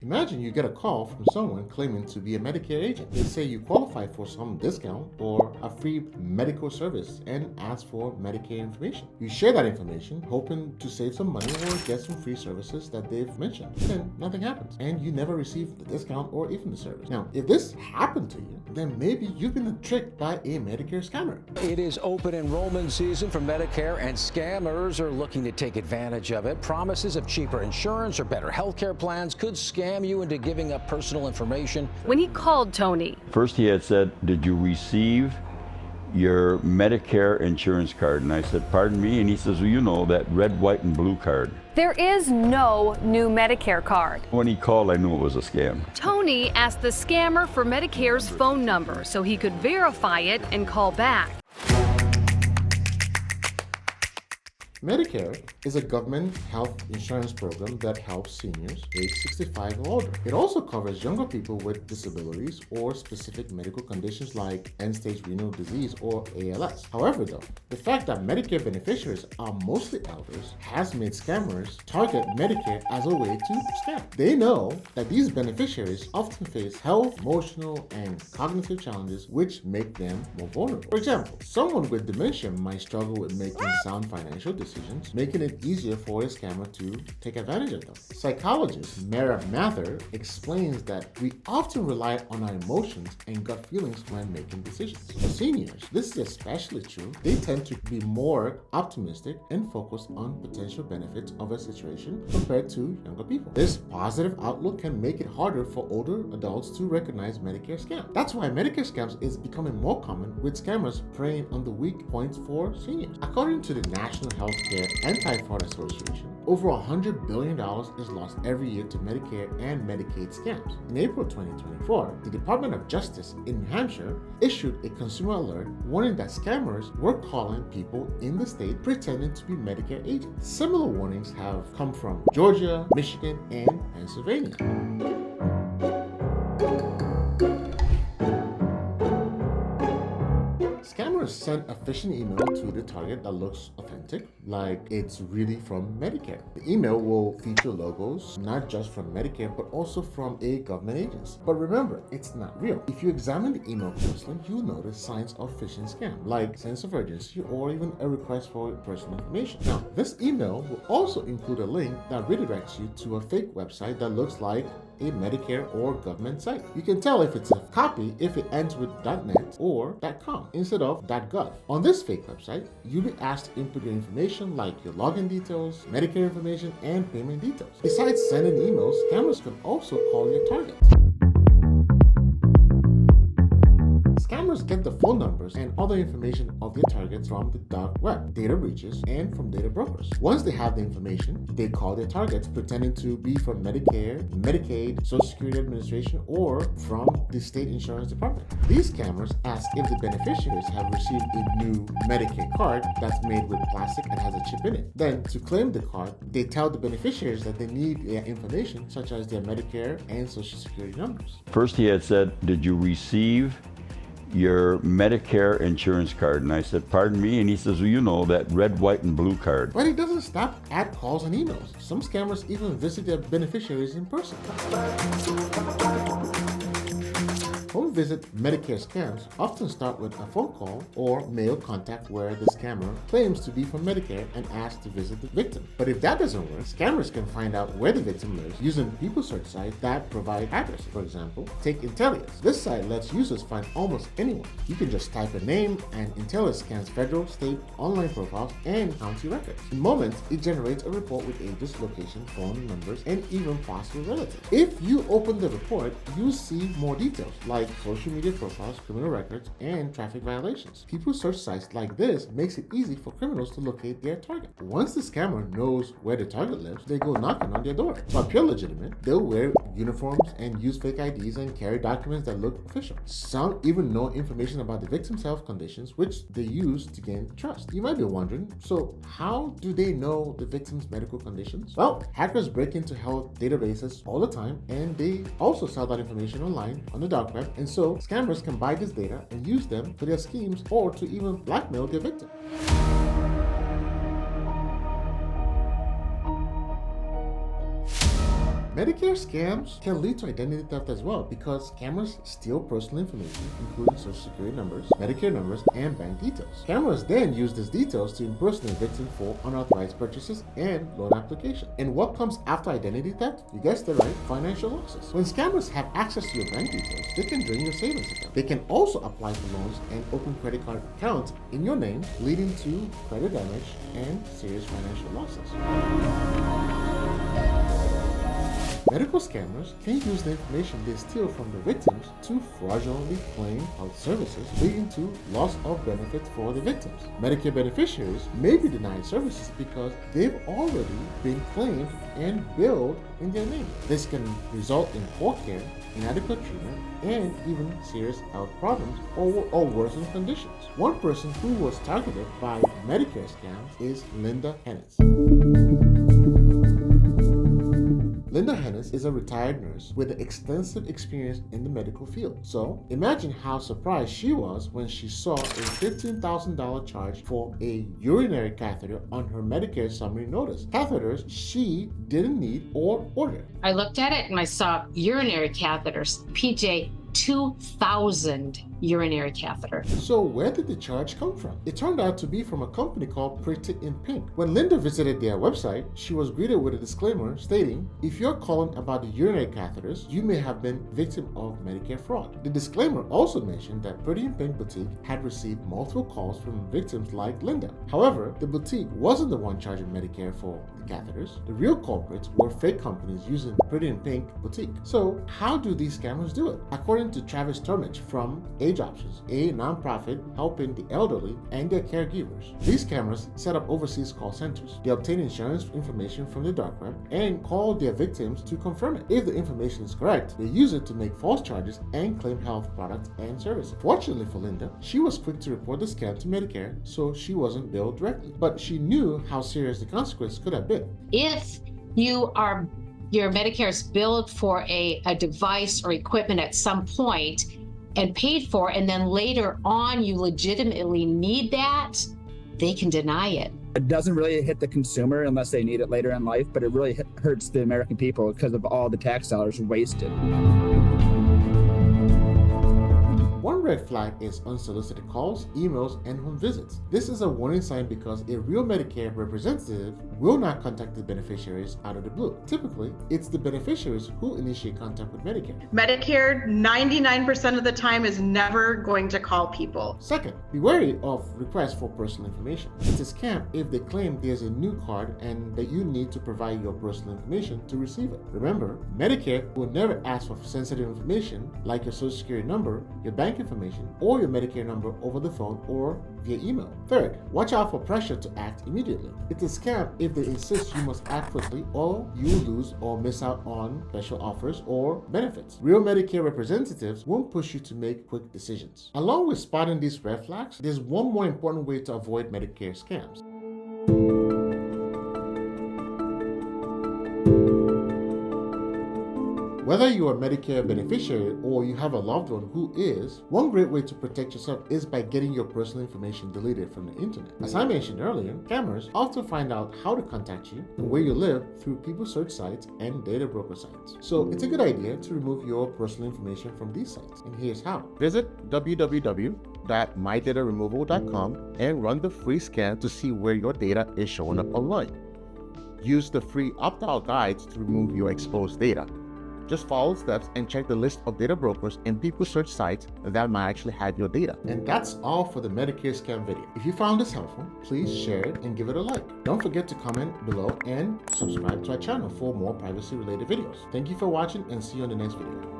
Imagine you get a call from someone claiming to be a Medicare agent. They say you qualify for some discount or a free medical service and ask for Medicare information. You share that information, hoping to save some money or get some free services that they've mentioned. Then nothing happens, and you never receive the discount or even the service. Now, if this happened to you, then maybe you've been tricked by a Medicare scammer. It is open enrollment season for Medicare, and scammers are looking to take advantage of it. Promises of cheaper insurance or better health care plans could scam you into giving up personal information. When he called Tony, first he had said, "Did you receive your Medicare insurance card?" And I said, "Pardon me?" And he says, "Well, you know, that red, white, and blue card." there is no new Medicare card. When he called, I knew it was a scam. Tony asked the scammer for Medicare's phone number so he could verify it and call back. Medicare is a government health insurance program that helps seniors age 65 or older. It also covers younger people with disabilities or specific medical conditions like end-stage renal disease or ALS. However, though, the fact that Medicare beneficiaries are mostly elders has made scammers target Medicare as a way to scam. They know that these beneficiaries often face health, emotional, and cognitive challenges which make them more vulnerable. For example, someone with dementia might struggle with making sound financial decisions, making it easier for a scammer to take advantage of them. Psychologist Mara Mather explains that we often rely on our emotions and gut feelings when making decisions. For seniors, this is especially true. They tend to be more optimistic and focused on potential benefits of a situation compared to younger people. This positive outlook can make it harder for older adults to recognize Medicare scams. That's why Medicare scams is becoming more common, with scammers preying on the weak points for seniors. According to the National Healthcare Anti-Fraud Association, over $100 billion is lost every year to Medicare and Medicaid scams. In April 2024, the Department of Justice in New Hampshire issued a consumer alert warning that scammers were calling people in the state pretending to be Medicare agents. Similar warnings have come from Georgia, Michigan, and Pennsylvania. Scammers send a phishing email to the target that looks authentic, like it's really from Medicare. The email will feature logos, not just from Medicare, but also from a government agency. But remember, it's not real. If you examine the email closely, you'll notice signs of phishing scam, like sense of urgency or even a request for personal information. Now, this email will also include a link that redirects you to a fake website that looks like a Medicare or government site. You can tell if it's a copy if it ends with .net or .com instead of .gov. On this fake website, you'll be asked to input your information like your login details, Medicare information, and payment details. Besides sending emails, scammers can also call your target. Scammers get the phone numbers and other information of their targets from the dark web, data breaches, and from data brokers. Once they have the information, they call their targets pretending to be from Medicare, Medicaid, Social Security Administration, or from the state insurance department. These scammers ask if the beneficiaries have received a new Medicaid card that's made with plastic and has a chip in it. Then, to claim the card, they tell the beneficiaries that they need their information, such as their Medicare and Social Security numbers. First he had said, "Did you receive your Medicare insurance card?" And I said, "Pardon me?" And he says, "Well, you know, that red, white, and blue card." But it doesn't stop at calls and emails. Some scammers even visit their beneficiaries in person. Home visit Medicare scams often start with a phone call or mail contact where the scammer claims to be from Medicare and asks to visit the victim. But if that doesn't work, scammers can find out where the victim lives using people search sites that provide addresses. For example, take Intellius. This site lets users find almost anyone. You can just type a name and Intellius scans federal, state, online profiles, and county records. In moments, it generates a report with ages, location, phone numbers, and even possible relatives. If you open the report, you'll see more details like social media profiles, criminal records, and traffic violations. People search sites like this makes it easy for criminals to locate their target. Once the scammer knows where the target lives, they go knocking on their door. To appear legitimate, they'll wear uniforms and use fake IDs and carry documents that look official. Some even know information about the victim's health conditions, which they use to gain trust. You might be wondering, so how do they know the victim's medical conditions? Well, hackers break into health databases all the time, and they also sell that information online on the dark web, and so scammers can buy this data and use them for their schemes or to even blackmail their victim. Medicare scams can lead to identity theft as well because scammers steal personal information, including social security numbers, Medicare numbers, and bank details. Scammers then use these details to impersonate victims for unauthorized purchases and loan applications. And what comes after identity theft? You guessed it right, financial losses. When scammers have access to your bank details, they can drain your savings account. They can also apply for loans and open credit card accounts in your name, leading to credit damage and serious financial losses. Medical scammers can use the information they steal from the victims to fraudulently claim health services, leading to loss of benefits for the victims. Medicare beneficiaries may be denied services because they've already been claimed and billed in their name. This can result in poor care, inadequate treatment, and even serious health problems or worsened conditions. One person who was targeted by Medicare scams is Linda Hennis. Linda Hennis is a retired nurse with extensive experience in the medical field. So imagine how surprised she was when she saw a $15,000 charge for a urinary catheter on her Medicare summary notice. Catheters she didn't need or order. I looked at it and I saw urinary catheters, PJ 2,000 urinary catheter. So where did the charge come from? It turned out to be from a company called Pretty in Pink. When Linda visited their website, she was greeted with a disclaimer stating, if you're calling about the urinary catheters, you may have been victim of Medicare fraud. The disclaimer also mentioned that Pretty in Pink boutique had received multiple calls from victims like Linda. However, the boutique wasn't the one charging Medicare for the catheters. The real culprits were fake companies using Pretty in Pink boutique. So how do these scammers do it? According to Travis Turmich from Age Options, a nonprofit helping the elderly and their caregivers. These scammers set up overseas call centers. They obtain insurance information from the dark web and call their victims to confirm it. If the information is correct, they use it to make false charges and claim health products and services. Fortunately for Linda, she was quick to report the scam to Medicare, so she wasn't billed directly. But she knew how serious the consequence could have been. If your Medicare is billed for a device or equipment at some point and paid for, and then later on you legitimately need that, they can deny it. It doesn't really hit the consumer unless they need it later in life, but it really hurts the American people because of all the tax dollars wasted. One red flag is unsolicited calls, emails, and home visits. This is a warning sign because a real Medicare representative will not contact the beneficiaries out of the blue. Typically, it's the beneficiaries who initiate contact with Medicare. Medicare, 99% of the time, is never going to call people. Second, be wary of requests for personal information. It's a scam if they claim there's a new card and that you need to provide your personal information to receive it. Remember, Medicare will never ask for sensitive information like your social security number, your bank information, or your Medicare number over the phone or via email. Third, watch out for pressure to act immediately. It's a scam if they insist you must act quickly or you will lose or miss out on special offers or benefits. Real Medicare representatives won't push you to make quick decisions. Along with spotting these red flags, there's one more important way to avoid Medicare scams. Whether you are a Medicare beneficiary or you have a loved one who is, one great way to protect yourself is by getting your personal information deleted from the internet. As I mentioned earlier, scammers often find out how to contact you and where you live through people search sites and data broker sites. So it's a good idea to remove your personal information from these sites, and here's how. Visit www.mydataremoval.com and run the free scan to see where your data is showing up online. Use the free opt-out guides to remove your exposed data. Just follow steps and check the list of data brokers and people search sites that might actually have your data. And that's all for the Medicare scam video. If you found this helpful, please share it and give it a like. Don't forget to comment below and subscribe to our channel for more privacy related videos. Thank you for watching and see you on the next video.